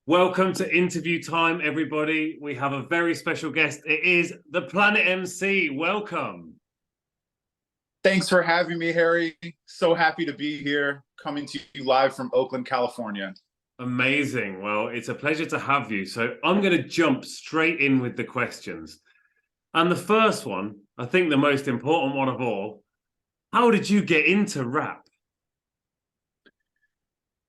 Welcome to interview time, everybody. We have a very special guest. It is the PlanetMC. Welcome. Thanks for having me, Harry. So happy to be here, coming to you live from Oakland, California. Amazing. Well, it's a pleasure to have you. So I'm going to jump straight in with the questions. And the first one, I think the most important one of all, how did you get into rap?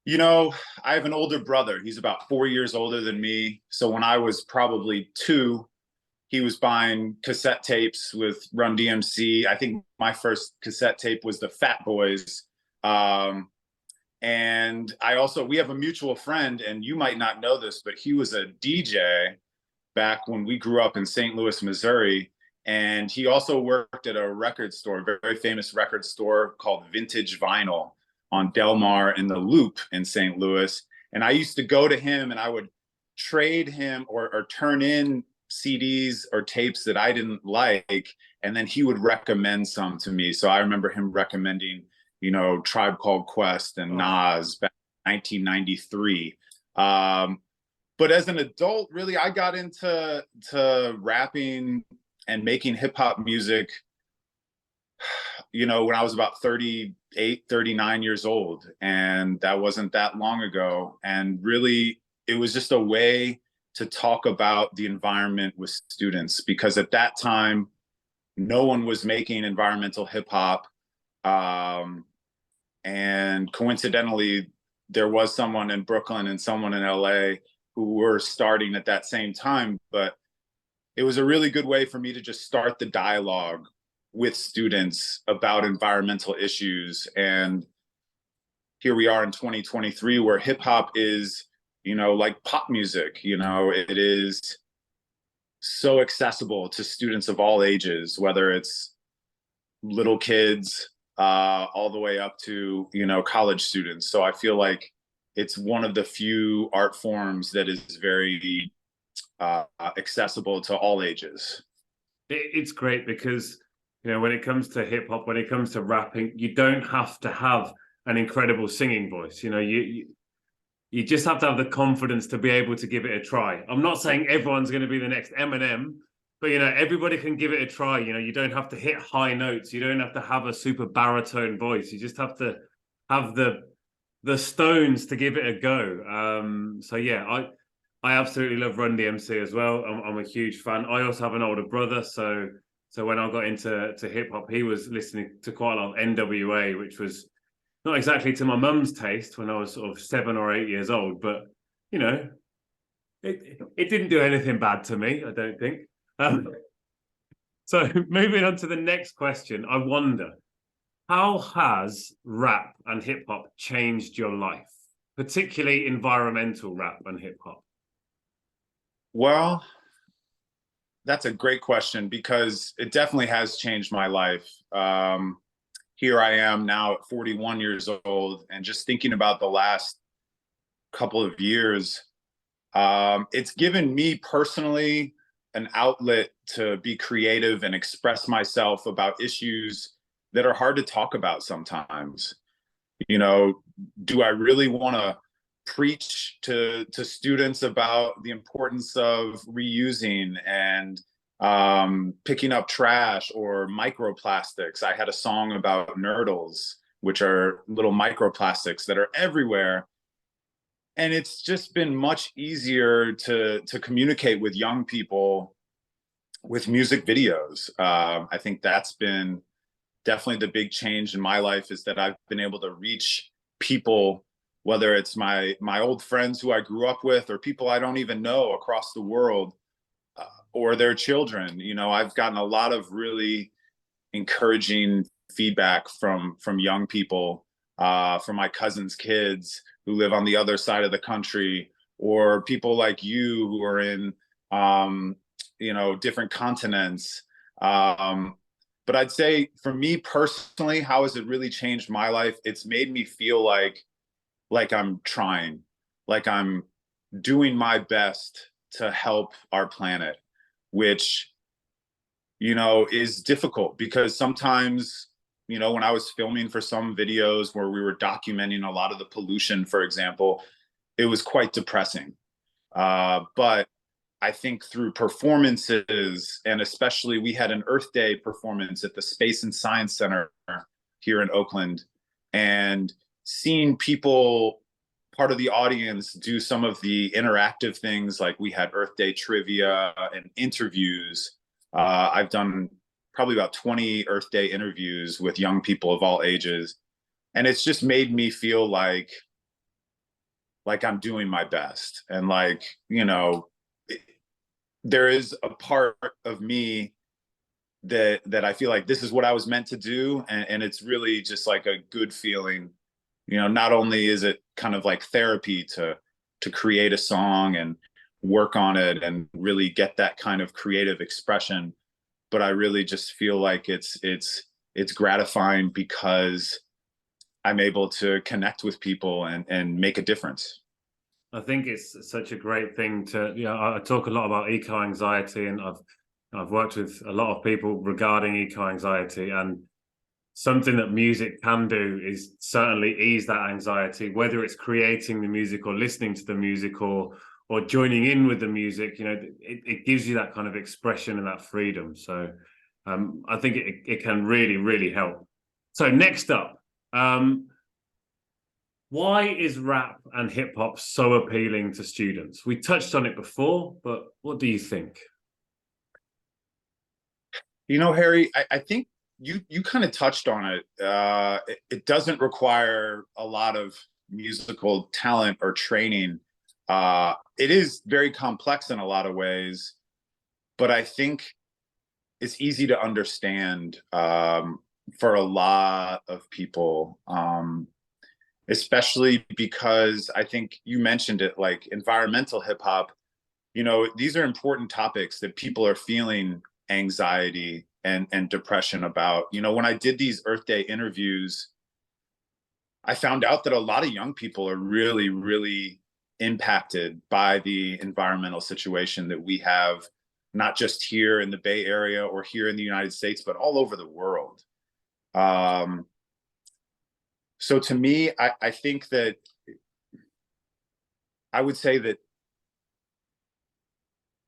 You know, I have an older brother. He's about 4 years older than me. So when I was probably 2, he was buying cassette tapes with Run DMC. I think my first cassette tape was the Fat Boys. And we have a mutual friend, and you might not know this, but he was a DJ back when we grew up in St. Louis, Missouri. And he also worked at a record store, a very famous record store called Vintage Vinyl on Del Mar in the Loop in St. Louis. And I used to go to him and I would trade him or turn in CDs or tapes that I didn't like. And then he would recommend some to me. So I remember him recommending, Tribe Called Quest and Nas back in 1993. But as an adult, really, I got into rapping and making hip hop music, when I was about 38, 39 years old. And that wasn't that long ago. And really, it was just a way to talk about the environment with students, because at that time, no one was making environmental hip hop. And coincidentally, there was someone in Brooklyn and someone in LA who were starting at that same time. But it was a really good way for me to just start the dialogue with students about environmental issues. And here we are in 2023, where hip hop is, like pop music. It is so accessible to students of all ages, whether it's little kids all the way up to, college students. So I feel like it's one of the few art forms that is very accessible to all ages. It's great because, when it comes to hip hop, when it comes to rapping, you don't have to have an incredible singing voice. You just have to have the confidence to be able to give it a try. I'm not saying everyone's going to be the next Eminem, but everybody can give it a try. You don't have to hit high notes. You don't have to have a super baritone voice. You just have to have the stones to give it a go. So yeah, I absolutely love Run DMC as well. I'm a huge fan. I also have an older brother, so when I got into hip hop, he was listening to quite a lot of NWA, which was not exactly to my mum's taste when I was sort of 7 or 8 years old, but it didn't do anything bad to me, I don't think. So moving on to the next question, I wonder, how has rap and hip hop changed your life, particularly environmental rap and hip hop? Well, that's a great question, because it definitely has changed my life. Here I am now at 41 years old, and just thinking about the last couple of years, it's given me personally an outlet to be creative and express myself about issues that are hard to talk about sometimes. Do I really want to preach to students about the importance of reusing and picking up trash or microplastics? I had a song about nurdles, which are little microplastics that are everywhere. And it's just been much easier to communicate with young people with music videos. I think that's been definitely the big change in my life, is that I've been able to reach people, whether it's my old friends who I grew up with or people I don't even know across the world, or their children. I've gotten a lot of really encouraging feedback from young people, from my cousin's kids who live on the other side of the country, or people like you who are in, different continents. But I'd say for me personally, how has it really changed my life? It's made me feel like I'm trying, like I'm doing my best to help our planet, which, is difficult, because sometimes, when I was filming for some videos where we were documenting a lot of the pollution, for example, it was quite depressing. But I think through performances, and especially we had an Earth Day performance at the Space and Science Center here in Oakland, and seeing people, part of the audience, do some of the interactive things, like we had Earth Day trivia and interviews. I've done probably about 20 Earth Day interviews with young people of all ages, and it's just made me feel like I'm doing my best, and like, you know, there is a part of me that I feel like this is what I was meant to do, and it's really just like a good feeling. You know, not only is it kind of like therapy to create a song and work on it and really get that kind of creative expression, but I really just feel like it's gratifying because I'm able to connect with people and make a difference. I think it's such a great thing to, you know, I talk a lot about eco-anxiety, and I've worked with a lot of people regarding eco-anxiety, and something that music can do is certainly ease that anxiety, whether it's creating the music or listening to the music or joining in with the music. You know, it gives you that kind of expression and that freedom. So I think it can really, really help. So next up, why is rap and hip hop so appealing to students? We touched on it before, but what do you think? You know, Harry, I think you kind of touched on it. It doesn't require a lot of musical talent or training. It is very complex in a lot of ways, but I think it's easy to understand for a lot of people, especially because I think you mentioned it, like environmental hip hop. You know, these are important topics that people are feeling anxiety and depression about. You know, when I did these Earth Day interviews, I found out that a lot of young people are really, really impacted by the environmental situation that we have, not just here in the Bay Area or here in the United States, but all over the world. Um, so to me, I think that I would say that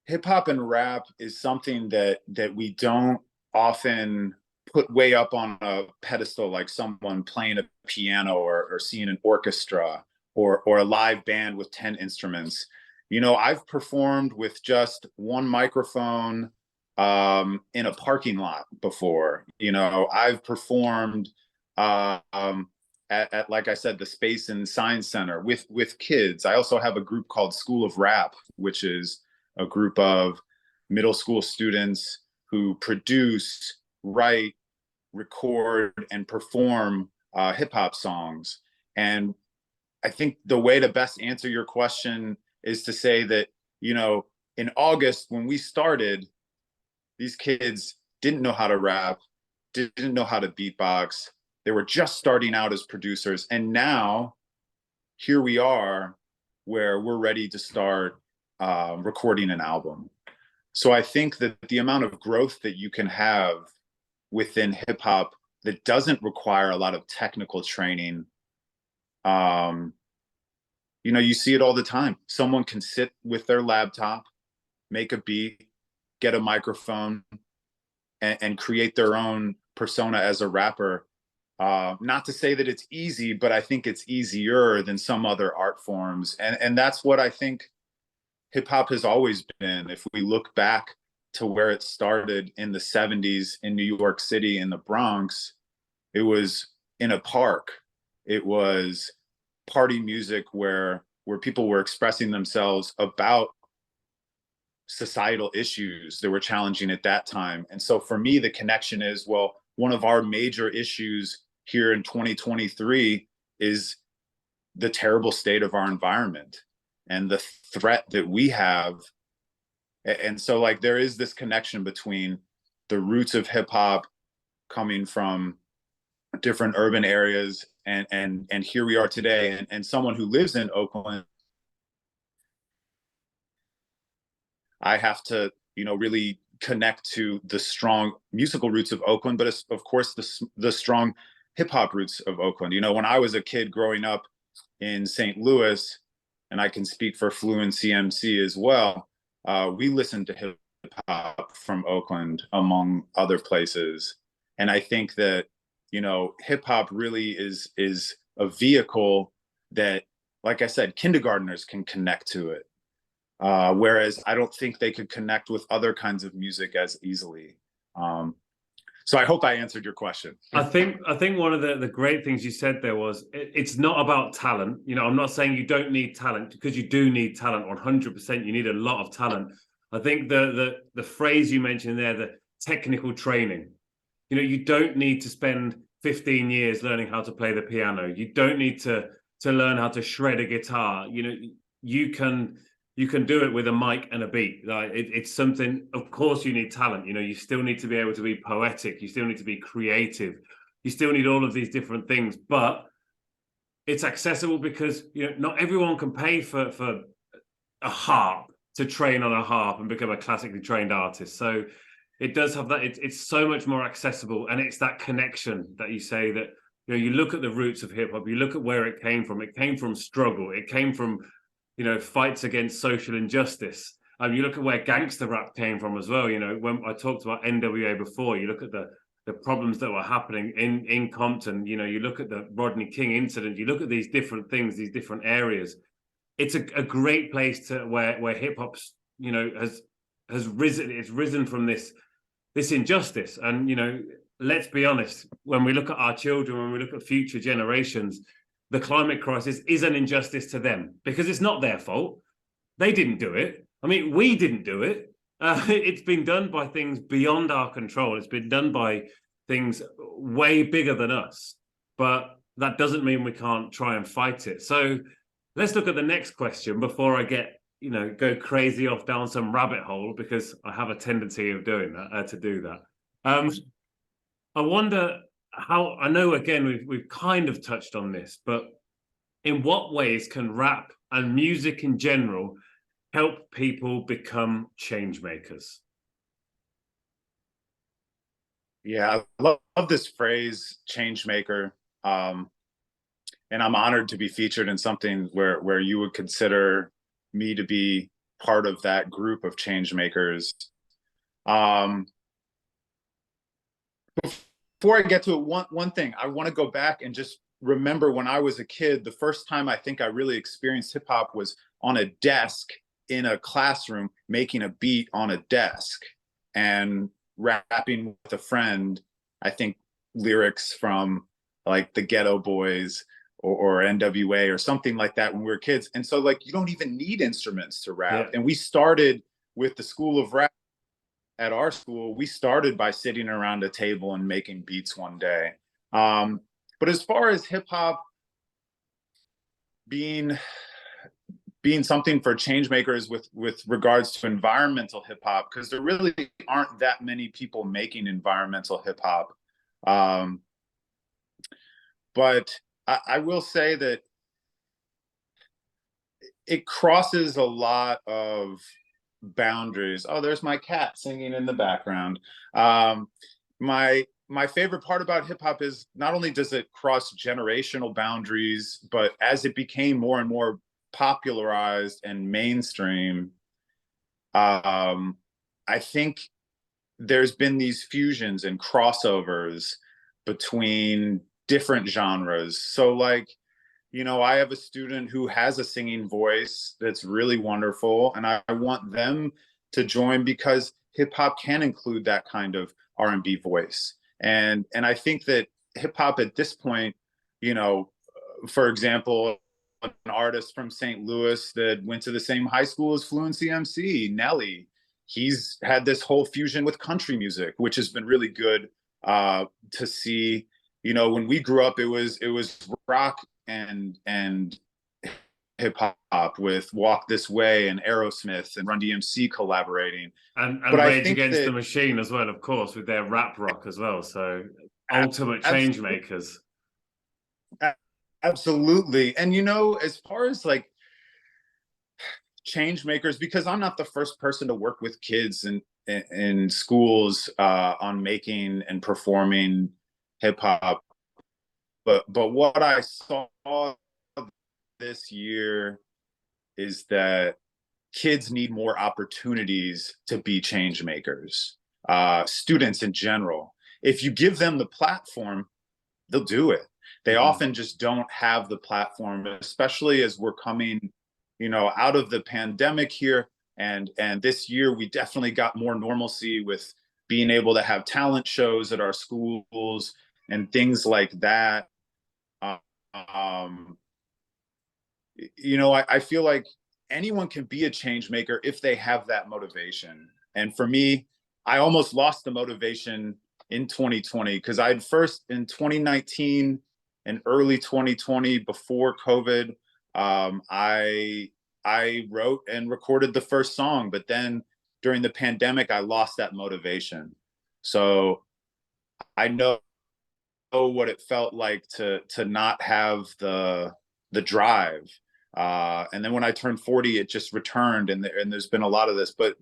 hip hop and rap is something that we don't often put way up on a pedestal, like someone playing a piano or seeing an orchestra or a live band with 10 instruments. You know, I've performed with just one microphone in a parking lot before. You know, I've performed at, like I said, the Space and Science Center with kids. I also have a group called School of Rap, which is a group of middle school students who produce, write, record, and perform hip hop songs. And I think the way to best answer your question is to say that, you know, in August when we started, these kids didn't know how to rap, didn't know how to beatbox. They were just starting out as producers. And now here we are where we're ready to start recording an album. So I think that the amount of growth that you can have within hip hop that doesn't require a lot of technical training, you know, you see it all the time. Someone can sit with their laptop, make a beat, get a microphone, and create their own persona as a rapper. Not to say that it's easy, but I think it's easier than some other art forms. And that's what I think hip hop has always been. If we look back to where it started in the 70s in New York City, in the Bronx, it was in a park. It was party music where people were expressing themselves about societal issues that were challenging at that time. And so for me, the connection is, well, one of our major issues here in 2023 is the terrible state of our environment and the threat that we have. And so like there is this connection between the roots of hip hop coming from different urban areas and here we are today, and someone who lives in Oakland, I have to, you know, really connect to the strong musical roots of Oakland, but it's, of course, the strong hip hop roots of Oakland. You know, when I was a kid growing up in St. Louis, and I can speak for Fluency MC as well. We listen to hip hop from Oakland, among other places, and I think that, you know, hip hop really is a vehicle that, like I said, kindergartners can connect to it, whereas I don't think they could connect with other kinds of music as easily. So I hope I answered your question. I think one of the great things you said there was it's not about talent. You know, I'm not saying you don't need talent, because you do need talent. 100%, you need a lot of talent. I think the phrase you mentioned there, the technical training. You know, you don't need to spend 15 years learning how to play the piano. You don't need to learn how to shred a guitar. You know, you can do it with a mic and a beat. Like it's something. Of course, you need talent. You know, you still need to be able to be poetic. You still need to be creative. You still need all of these different things, but it's accessible because, you know, not everyone can pay for a harp to train on a harp and become a classically trained artist. So it does have that. It's so much more accessible, and it's that connection that you say that, you know, you look at the roots of hip hop, you look at where it came from. It came from struggle. It came from, you know, fights against social injustice. You look at where gangster rap came from as well. You know, when I talked about NWA before, you look at the problems that were happening in Compton. You know, you look at the Rodney King incident. You look at these different things, these different areas. It's a great place to where hip hop's, you know, has risen. It's risen from this injustice. And, you know, let's be honest, when we look at our children, when we look at future generations, the climate crisis is an injustice to them because it's not their fault. They didn't do it. I mean, we didn't do it. It's been done by things beyond our control. It's been done by things way bigger than us. But that doesn't mean we can't try and fight it. So let's look at the next question before I get, you know, go crazy off down some rabbit hole, because I have a tendency of doing that, to do that. I wonder how, I know again we've kind of touched on this, but in what ways can rap and music in general help people become change makers? Yeah, I love this phrase, change maker. And I'm honored to be featured in something where you would consider me to be part of that group of change makers. Before I get to it, one thing, I want to go back and just remember when I was a kid, the first time I think I really experienced hip hop was on a desk in a classroom, making a beat on a desk and rapping with a friend. I think lyrics from like the Ghetto Boys or NWA or something like that when we were kids. And so like, you don't even need instruments to rap. Yeah. And we started with the School of Rap at our school. We started by sitting around a table and making beats one day. But as far as hip hop being something for change makers with regards to environmental hip hop, because there really aren't that many people making environmental hip hop. But I will say that it crosses a lot of boundaries. Oh, there's my cat singing in the background. My favorite part about hip hop is not only does it cross generational boundaries, but as it became more and more popularized and mainstream, I think there's been these fusions and crossovers between different genres. So like, you know, I have a student who has a singing voice that's really wonderful, and I want them to join because hip hop can include that kind of R&B voice. And I think that hip hop at this point, you know, for example, an artist from St. Louis that went to the same high school as Fluency MC, Nelly, he's had this whole fusion with country music, which has been really good to see. You know, when we grew up, it was rock and hip hop with Walk This Way and Aerosmith and Run DMC collaborating, and Rage Against the Machine as well, of course, with their rap rock as well. So ultimate change makers. Absolutely. And you know, as far as like change makers, because I'm not the first person to work with kids in schools on making and performing hip hop, but what I saw this year is that kids need more opportunities to be change makers. Students in general, if you give them the platform, they'll do it. They often just don't have the platform, especially as we're coming, out of the pandemic here. And this year we definitely got more normalcy with being able to have talent shows at our schools and things like that. Um, I feel like anyone can be a change maker if they have that motivation. And for me, I almost lost the motivation in 2020 because I'd first in 2019 and early 2020 before COVID, I wrote and recorded the first song, but then during the pandemic, I lost that motivation. So I know what it felt like to not have the drive. And then when I turned 40, it just returned, and there's been a lot of this. But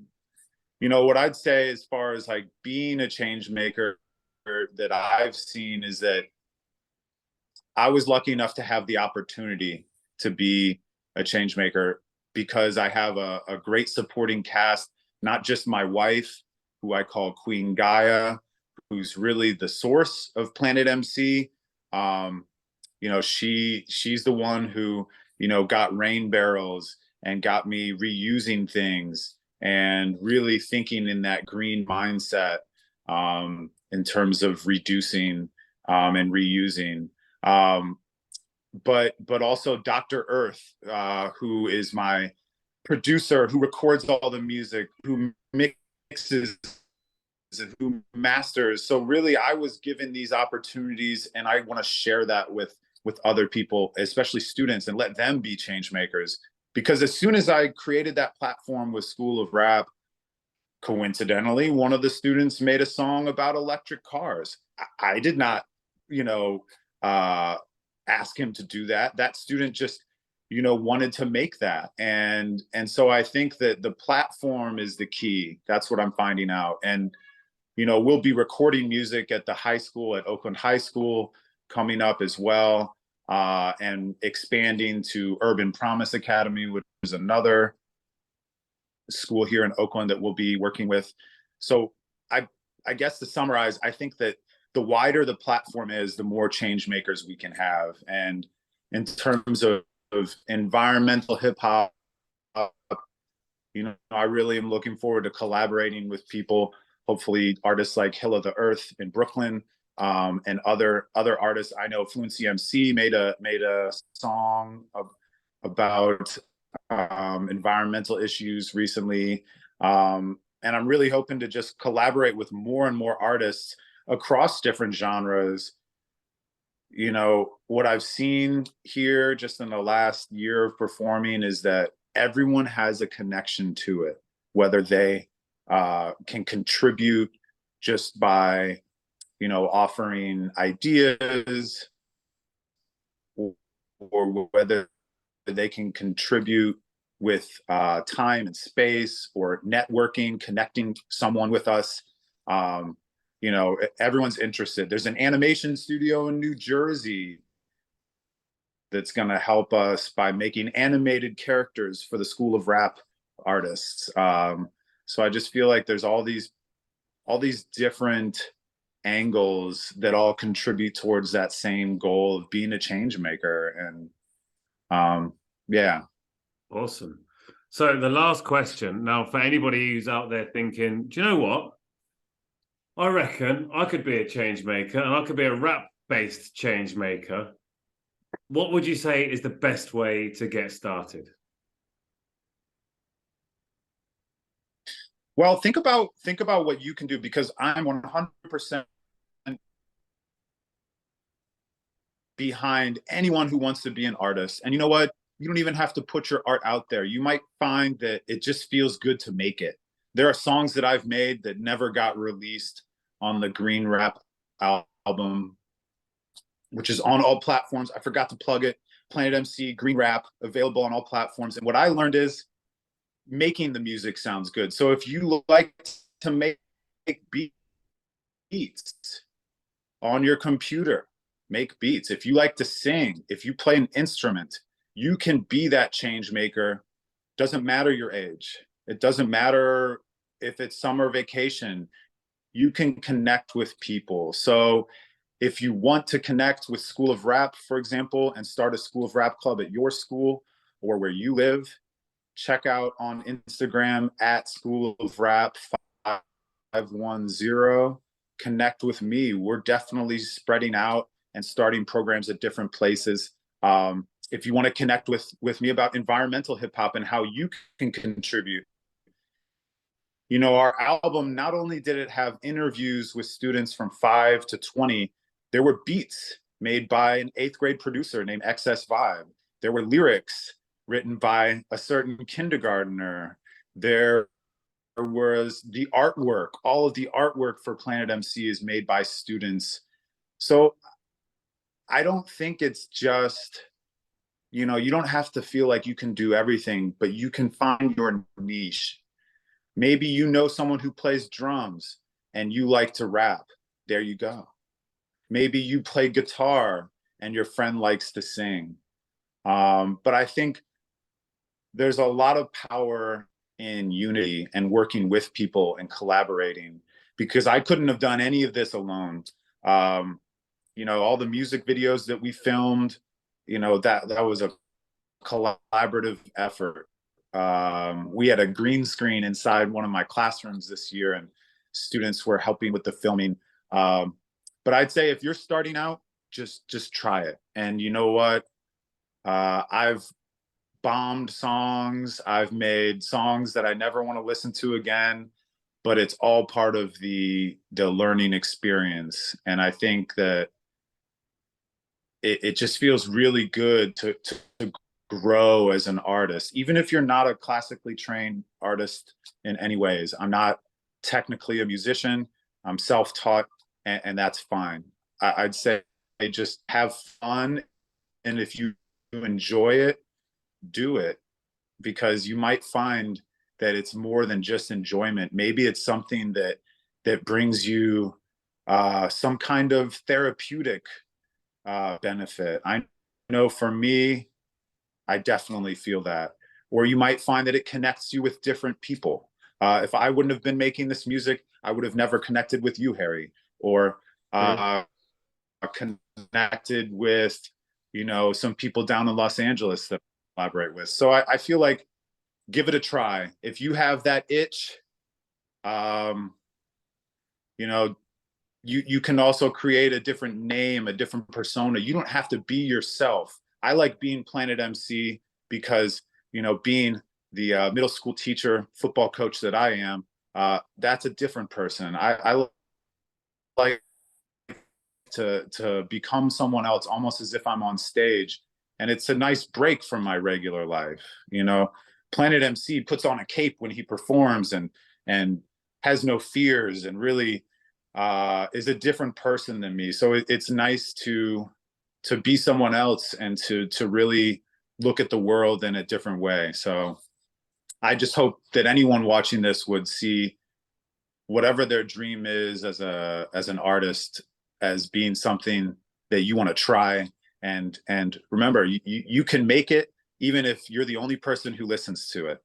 what I'd say as far as like being a change maker that I've seen is that I was lucky enough to have the opportunity to be a change maker because I have a great supporting cast, not just my wife, who I call Queen Gaia, who's really the source of PlanetMC. She's the one who, got rain barrels and got me reusing things and really thinking in that green mindset, in terms of reducing, and reusing. But also Dr. Earth, who is my producer, who records all the music, who mixes and who masters. So really, I was given these opportunities, and I want to share that with other people, especially students, and let them be change makers. Because as soon as I created that platform with School of Rap, coincidentally, one of the students made a song about electric cars. I did not, ask him to do that. That student just, wanted to make that. And so I think that the platform is the key. That's what I'm finding out. And, we'll be recording music at the high school, at Oakland High School, coming up as well, and expanding to Urban Promise Academy, which is another school here in Oakland that we'll be working with. So I guess to summarize, I think that the wider the platform is, the more change makers we can have. And in terms of environmental hip hop, I really am looking forward to collaborating with people, hopefully artists like Hill of the Earth in Brooklyn, and other artists. I know Fluency MC made a song about environmental issues recently. And I'm really hoping to just collaborate with more and more artists across different genres. What I've seen here just in the last year of performing is that everyone has a connection to it, whether they can contribute just by, offering ideas, or whether they can contribute with time and space, or networking, connecting someone with us. Everyone's interested. There's an animation studio in New Jersey that's going to help us by making animated characters for the School of Rap artists. So I just feel like there's all these different angles that all contribute towards that same goal of being a change maker. And yeah. Awesome. So the last question now, for anybody who's out there thinking, do you know what? I reckon I could be a change maker, and I could be a rap-based change maker. What would you say is the best way to get started? Well, think about what you can do, because I'm 100% behind anyone who wants to be an artist. And you know what? You don't even have to put your art out there. You might find that it just feels good to make it. There are songs that I've made that never got released on the Green Rap album, which is on all platforms. I forgot to plug it. PlanetMC, Green Rap, available on all platforms. And what I learned is making the music sounds good. So if you like to make beats on your computer, make beats. If you like to sing, if you play an instrument, you can be that change maker Doesn't matter your age. It doesn't matter if it's summer vacation. You can connect with people. So if you want to connect with School of Rap, for example, and start a School of Rap club at your school or where you live, check out on Instagram at School of Rap 510. Connect with me. We're definitely spreading out and starting programs at different places. If you want to connect with me about environmental hip hop and how you can contribute, you know, our album, not only did it have interviews with students from 5 to 20, there were beats made by an 8th grade producer named XS Vibe. There were lyrics written by a certain kindergartner. There was the artwork. All of the artwork for PlanetMC is made by students. So I don't think it's just, you know, you don't have to feel like you can do everything, but you can find your niche. Maybe you know someone who plays drums and you like to rap. There you go. Maybe you play guitar and your friend likes to sing. But I think there's a lot of power in unity and working with people and collaborating, because I couldn't have done any of this alone. You know, all the music videos that we filmed, you know, that was a collaborative effort. We had a green screen inside one of my classrooms this year, and students were helping with the filming. But I'd say if you're starting out, just try it. And you know what? I've bombed songs. I've made songs that I never want to listen to again, but it's all part of the learning experience. And I think that it just feels really good to grow as an artist, even if you're not a classically trained artist in any ways. I'm not technically a musician. I'm self-taught, and that's fine. I'd say just have fun, and if you enjoy it, do it, because you might find that it's more than just enjoyment. Maybe it's something that brings you some kind of therapeutic benefit. I know for me, I definitely feel that. Or you might find that it connects you with different people. If I wouldn't have been making this music, I would have never connected with you, Harry, or connected with, you know, some people down in Los Angeles that I collaborate with. So I feel like give it a try. If you have that itch, you know, you can also create a different name, a different persona. You don't have to be yourself. I like being PlanetMC because, you know, being the middle school teacher, football coach that I am, that's a different person. I like to become someone else, almost as if I'm on stage. And it's a nice break from my regular life. You know, PlanetMC puts on a cape when he performs and has no fears and really is a different person than me. So it's nice to be someone else and to really look at the world in a different way. So I just hope that anyone watching this would see whatever their dream is as an artist as being something that you want to try. And remember, you can make it even if you're the only person who listens to it.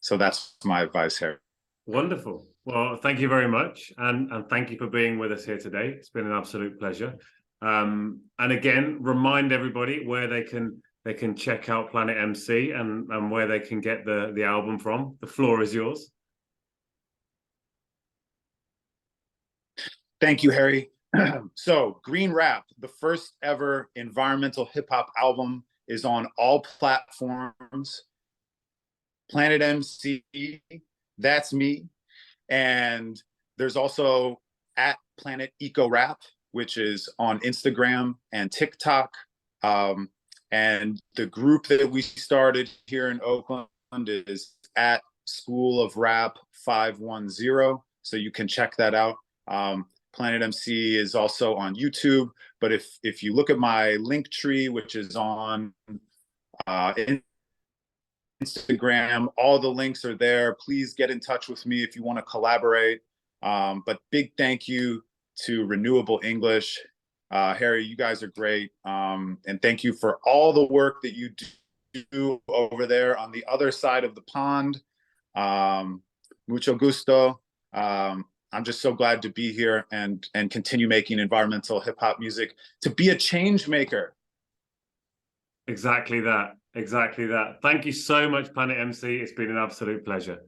So that's my advice here. Wonderful. Well, thank you very much. And thank you for being with us here today. It's been an absolute pleasure. And again, remind everybody where they can check out PlanetMC and where they can get the album from. The floor is yours. Thank you, Harry. So Green Rap, the first ever environmental hip hop album, is on all platforms. PlanetMC, that's me. And there's also at Planet Eco Rap, which is on Instagram and TikTok. And the group that we started here in Oakland is at School of Rap 510. So you can check that out. PlanetMC is also on YouTube, but if you look at my link tree, which is on Instagram, all the links are there. Please get in touch with me if you want to collaborate. But big thank you to Renewable English. Harry, you guys are great. And thank you for all the work that you do over there on the other side of the pond. Mucho gusto. I'm just so glad to be here and continue making environmental hip hop music, to be a change maker. Exactly that. Exactly that. Thank you so much, Planet MC. It's been an absolute pleasure.